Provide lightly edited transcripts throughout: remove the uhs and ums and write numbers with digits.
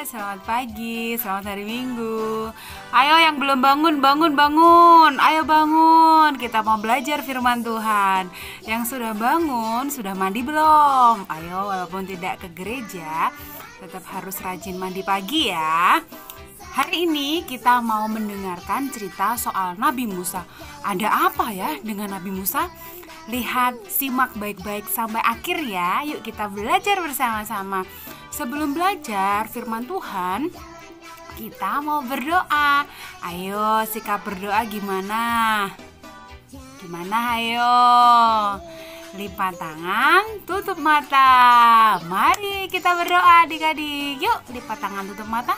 selamat pagi, selamat hari Minggu. Ayo yang belum bangun, bangun. Ayo bangun, kita mau belajar firman Tuhan. Yang sudah bangun, sudah mandi belum? Ayo, walaupun tidak ke gereja, tetap harus rajin mandi pagi ya. Hari ini kita mau mendengarkan cerita soal Nabi Musa. Ada apa ya dengan Nabi Musa? Lihat, simak baik-baik sampai akhir ya. Yuk kita belajar bersama-sama. Sebelum belajar firman Tuhan, kita mau berdoa. Ayo, sikap berdoa gimana? Gimana ayo? Lipat tangan, tutup mata. Mari kita berdoa adik-adik. Yuk, lipat tangan, tutup mata.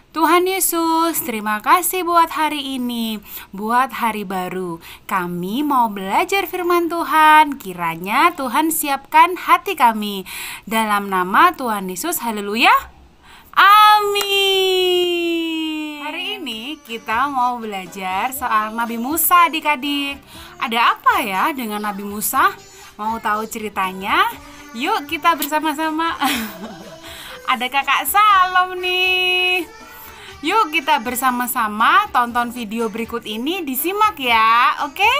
Tuhan Yesus, terima kasih buat hari ini, buat hari baru. Kami mau belajar firman Tuhan. Kiranya Tuhan siapkan hati kami. Dalam nama Tuhan Yesus, haleluya. Amin. Hari ini kita mau belajar soal Nabi Musa adik-adik. Ada apa ya dengan Nabi Musa? Mau tahu ceritanya? Yuk kita bersama-sama. Ada kakak Salom nih. Yuk kita bersama-sama tonton video berikut ini, disimak ya, oke?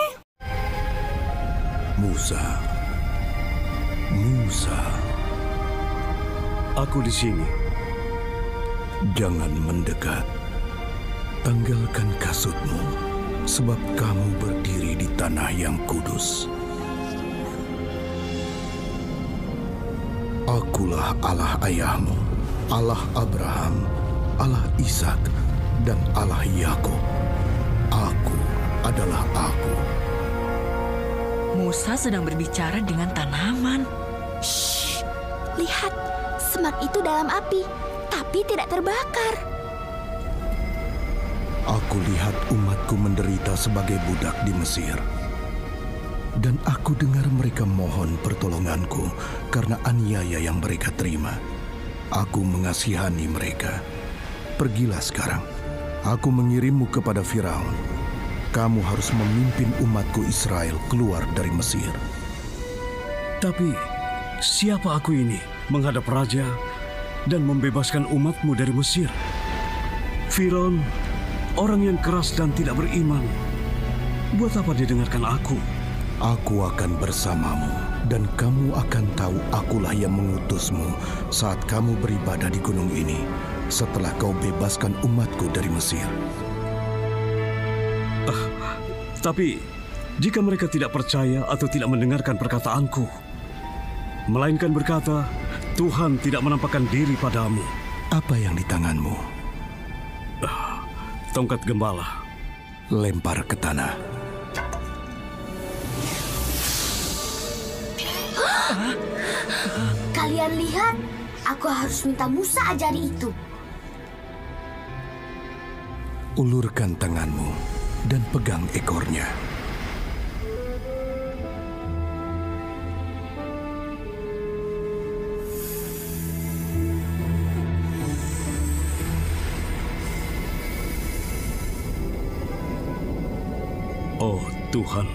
Musa, aku di sini. Jangan mendekat. Tanggalkan kasutmu, sebab kamu berdiri di tanah yang kudus. Akulah Allah ayahmu, Allah Abraham, Allah Ishak, dan Allah Yakub. Aku adalah Aku. Musa sedang berbicara dengan tanaman. Shh, lihat, semak itu dalam api, tapi tidak terbakar. Aku lihat umatku menderita sebagai budak di Mesir. Dan aku dengar mereka mohon pertolonganku karena aniaya yang mereka terima. Aku mengasihani mereka. Pergilah sekarang, aku mengirimmu kepada Firaun. Kamu harus memimpin umatku Israel keluar dari Mesir. Tapi, siapa aku ini menghadap raja dan membebaskan umatmu dari Mesir? Firaun, orang yang keras dan tidak beriman. Buat apa dia dengarkan aku? Aku akan bersamamu, dan kamu akan tahu akulah yang mengutusmu saat kamu beribadah di gunung ini, setelah kau bebaskan umatku dari Mesir. Tapi, jika mereka tidak percaya atau tidak mendengarkan perkataanku, melainkan berkata, Tuhan tidak menampakkan diri padamu. Apa yang di tanganmu? Tongkat gembala. Lempar ke tanah. Kalian lihat, aku harus minta Musa ajari itu. Ulurkan tanganmu dan pegang ekornya. Oh Tuhan,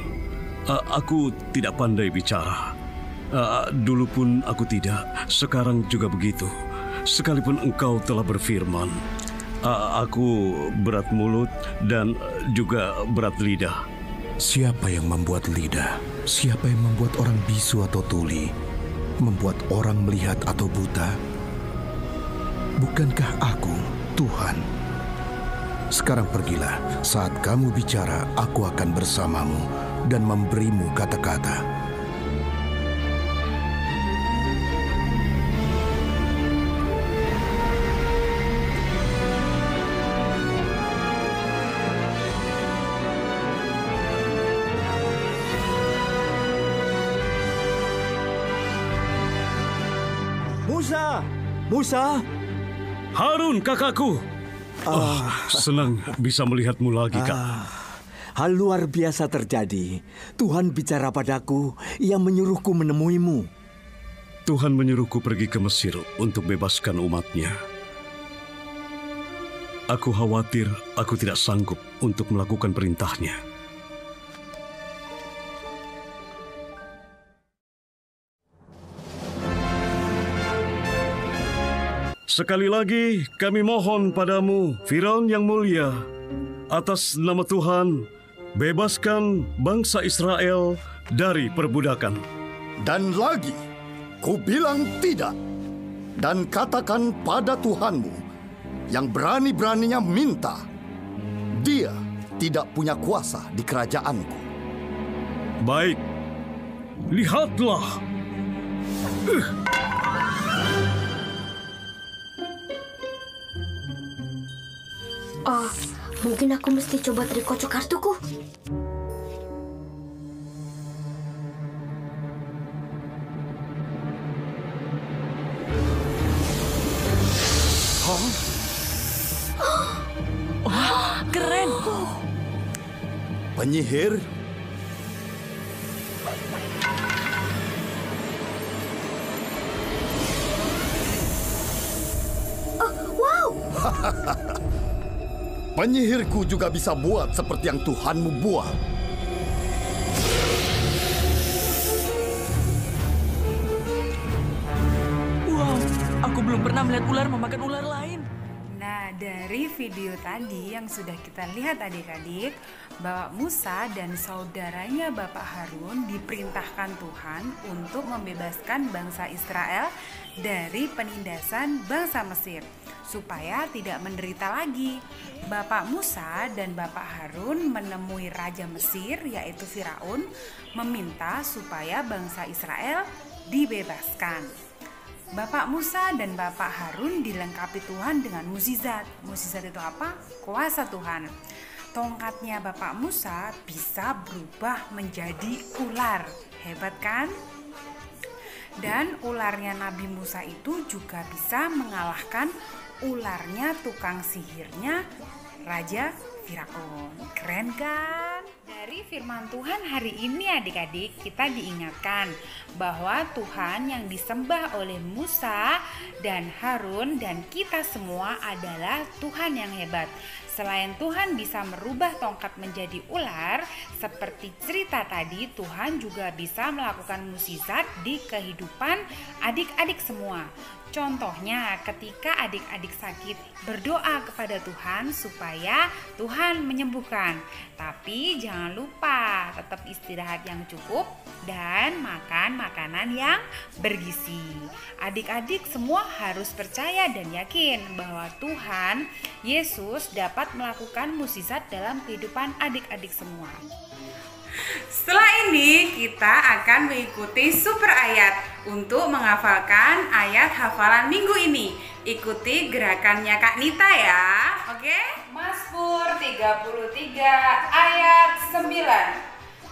aku tidak pandai bicara. Dulu pun aku tidak, sekarang juga begitu. Sekalipun Engkau telah berfirman, aku berat mulut dan juga berat lidah. Siapa yang membuat lidah? Siapa yang membuat orang bisu atau tuli? Membuat orang melihat atau buta? Bukankah aku, Tuhan? Sekarang pergilah, saat kamu bicara, aku akan bersamamu dan memberimu kata-kata. Musa! Harun, kakakku! Senang bisa melihatmu lagi, Kak. Hal luar biasa terjadi. Tuhan bicara padaku, Ia menyuruhku menemuimu. Tuhan menyuruhku pergi ke Mesir untuk bebaskan umatnya. Aku khawatir aku tidak sanggup untuk melakukan perintahnya. Sekali lagi kami mohon padamu, Firaun yang mulia, atas nama Tuhan, bebaskan bangsa Israel dari perbudakan. Dan lagi, ku bilang tidak. Dan katakan pada Tuhanmu yang berani-beraninya minta, dia tidak punya kuasa di kerajaanku. Baik, lihatlah. Oh, mungkin aku mesti coba trik kocok kartuku. Keren. Penyihir, Wow, penyihirku juga bisa buat seperti yang Tuhanmu buat. Wow, aku belum pernah melihat ular memakan ular lain. Nah, dari video tadi yang sudah kita lihat adik-adik, Bapak Musa dan saudaranya Bapak Harun diperintahkan Tuhan untuk membebaskan bangsa Israel dari penindasan bangsa Mesir, supaya tidak menderita lagi. Bapak Musa dan Bapak Harun menemui Raja Mesir, yaitu Firaun, meminta supaya bangsa Israel dibebaskan. Bapak Musa dan Bapak Harun dilengkapi Tuhan dengan mukjizat. Mukjizat itu apa? Kuasa Tuhan. Tongkatnya Bapak Musa bisa berubah menjadi ular. Hebat kan? Dan ularnya Nabi Musa itu juga bisa mengalahkan ularnya tukang sihirnya Raja Firaun. Keren kan? Dari firman Tuhan hari ini adik-adik, kita diingatkan bahwa Tuhan yang disembah oleh Musa dan Harun dan kita semua adalah Tuhan yang hebat. Selain Tuhan bisa merubah tongkat menjadi ular, seperti cerita tadi, Tuhan juga bisa melakukan mukjizat di kehidupan adik-adik semua. Contohnya ketika adik-adik sakit, berdoa kepada Tuhan supaya Tuhan menyembuhkan. Tapi jangan lupa tetap istirahat yang cukup dan makan makanan yang bergizi. Adik-adik semua harus percaya dan yakin bahwa Tuhan Yesus dapat melakukan mukjizat dalam kehidupan adik-adik semua. Setelah ini kita akan mengikuti super ayat untuk menghafalkan ayat hafalan minggu ini. Ikuti gerakannya Kak Nita ya. Oke? Mazmur 33 ayat 9.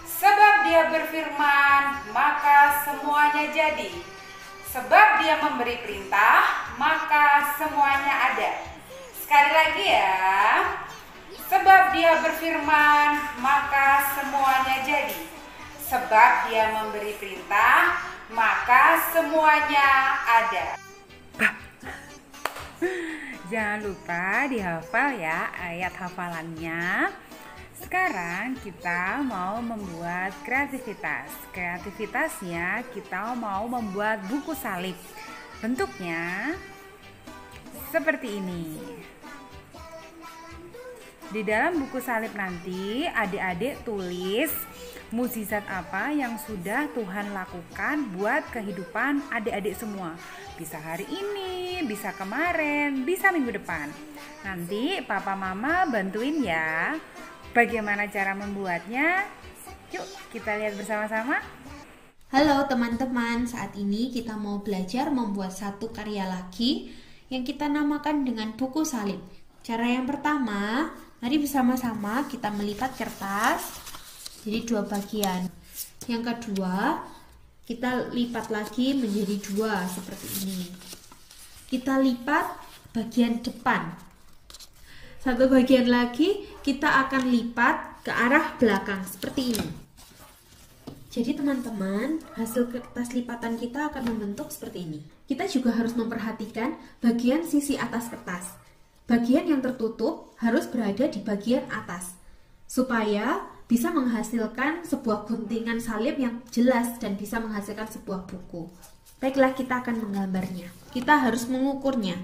Sebab dia berfirman, maka semuanya jadi. Sebab dia memberi perintah, maka semuanya ada. Sekali lagi ya. Sebab dia berfirman, maka semuanya jadi. Sebab dia memberi perintah, maka semuanya ada. Jangan lupa dihafal ya ayat hafalannya. Sekarang kita mau membuat kreativitas. Kreativitasnya kita mau membuat buku salib. Bentuknya seperti ini. Di dalam buku salib nanti adik-adik tulis mukjizat apa yang sudah Tuhan lakukan buat kehidupan adik-adik semua. Bisa hari ini, bisa kemarin, bisa minggu depan. Nanti papa mama bantuin ya. Bagaimana cara membuatnya? Yuk kita lihat bersama-sama. Halo teman-teman, saat ini kita mau belajar membuat satu karya lagi yang kita namakan dengan buku salib. Cara yang pertama, mari bersama-sama kita melipat kertas jadi dua bagian. Yang kedua, kita lipat lagi menjadi dua seperti ini. Kita lipat bagian depan. Satu bagian lagi kita akan lipat ke arah belakang seperti ini. Jadi teman-teman, hasil kertas lipatan kita akan membentuk seperti ini. Kita juga harus memperhatikan bagian sisi atas kertas. Bagian yang tertutup harus berada di bagian atas, supaya bisa menghasilkan sebuah guntingan salib yang jelas dan bisa menghasilkan sebuah buku. Baiklah, kita akan menggambarnya. Kita harus mengukurnya.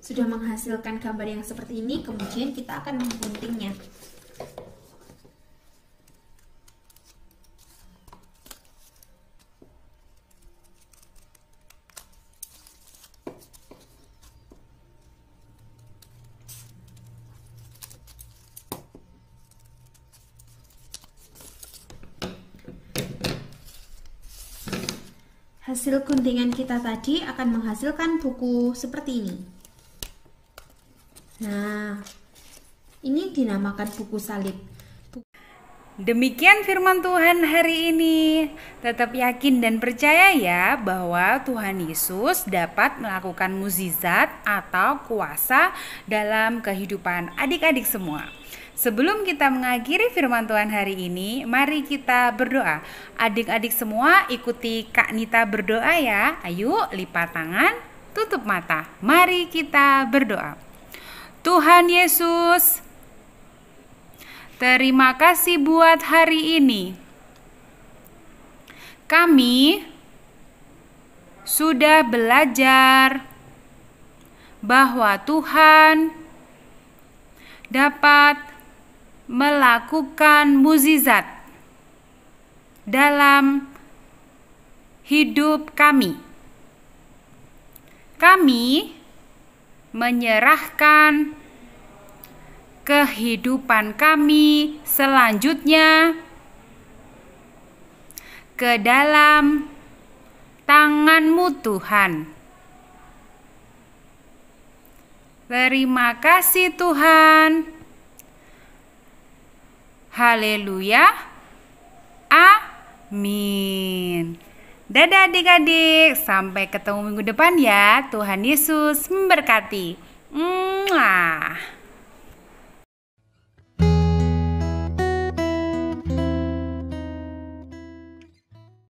sudah menghasilkan gambar yang seperti ini, kemudian kita akan mengguntingnya. Hasil guntingan kita tadi akan menghasilkan buku seperti ini. Nah, ini dinamakan buku salib. Demikian firman Tuhan hari ini. Tetap yakin dan percaya ya bahwa Tuhan Yesus dapat melakukan mukjizat atau kuasa dalam kehidupan adik-adik semua. Sebelum kita mengakhiri firman Tuhan hari ini, mari kita berdoa. Adik-adik semua ikuti Kak Nita berdoa ya. Ayo lipat tangan, tutup mata. Mari kita berdoa. Tuhan Yesus, terima kasih buat hari ini. Kami sudah belajar bahwa Tuhan dapat melakukan mukjizat dalam hidup kami. Kami menyerahkan kehidupan kami selanjutnya ke dalam tangan-Mu Tuhan. Terima kasih Tuhan. Haleluya. Amin. Dadah adik-adik, sampai ketemu minggu depan ya. Tuhan Yesus memberkati.